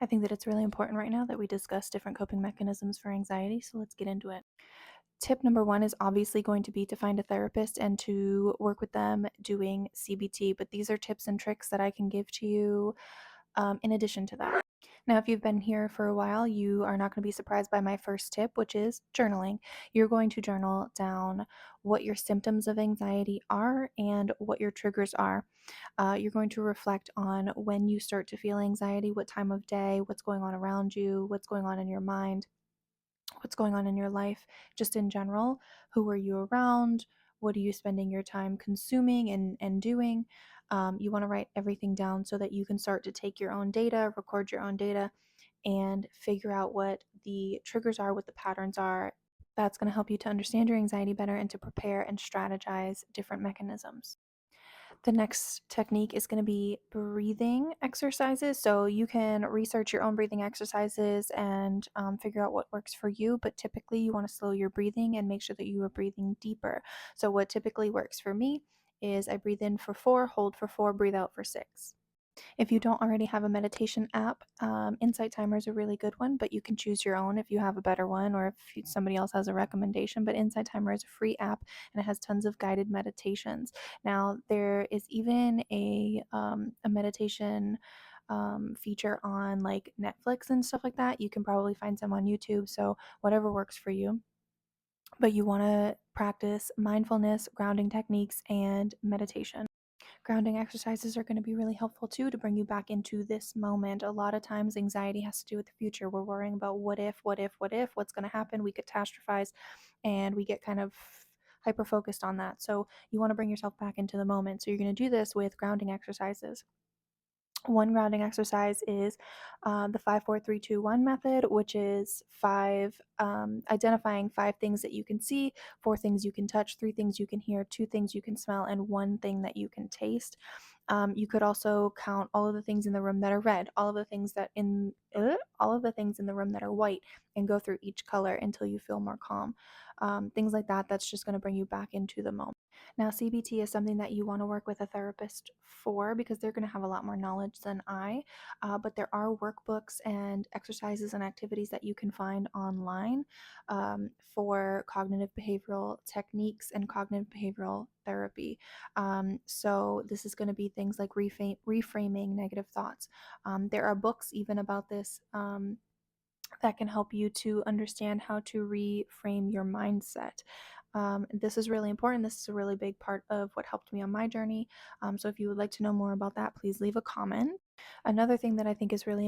I think that it's really important right now that we discuss different coping mechanisms for anxiety, so let's get into it. Tip number one is obviously going to be to find a therapist and to work with them doing CBT, but these are tips and tricks that I can give to you in addition to that. Now, if you've been here for a while, you are not going to be surprised by my first tip, which is journaling. You're going to journal down what your symptoms of anxiety are and what your triggers are. You're going to reflect on when you start to feel anxiety, what time of day, what's going on around you, what's going on in your mind, what's going on in your life, just in general. Who are you around? What are you spending your time consuming and doing? You want to write everything down so that you can start to take your own data, record your own data, and figure out what the triggers are, what the patterns are. That's going to help you to understand your anxiety better and to prepare and strategize different mechanisms. The next technique is going to be breathing exercises. So you can research your own breathing exercises and figure out what works for you. But typically, you want to slow your breathing and make sure that you are breathing deeper. So, what typically works for me is I breathe in for 4, hold for 4, breathe out for 6. If you don't already have a meditation app, Insight Timer is a really good one, but you can choose your own if you have a better one or if somebody else has a recommendation. But Insight Timer is a free app and it has tons of guided meditations. Now, there is even a meditation feature on like Netflix and stuff like that. You can probably find some on YouTube, so whatever works for you. But you want to practice mindfulness, grounding techniques, and meditation. Grounding exercises are going to be really helpful too to bring you back into this moment. A lot of times, anxiety has to do with the future. We're worrying about what's going to happen. We catastrophize and we get kind of hyper focused on that. So, you want to bring yourself back into the moment. So, you're going to do this with grounding exercises. One grounding exercise is the 5, 4, 3, 2, 1 method, which is identifying 5 things that you can see, 4 things you can touch, 3 things you can hear, 2 things you can smell, and 1 thing that you can taste. You could also count all of the things in the room that are red, all of the things in the room that are white, and go through each color until you feel more calm. Things like that. That's just going to bring you back into the moment. Now, CBT is something that you want to work with a therapist for because they're going to have a lot more knowledge than I. But there are workbooks and exercises and activities that you can find online for cognitive behavioral techniques and cognitive behavioral therapy. So, this is going to be things like reframing negative thoughts. There are books even about this. That can help you to understand how to reframe your mindset. This is really important. This is a really big part of what helped me on my journey. So if you would like to know more about that, please leave a comment. Another thing that I think is really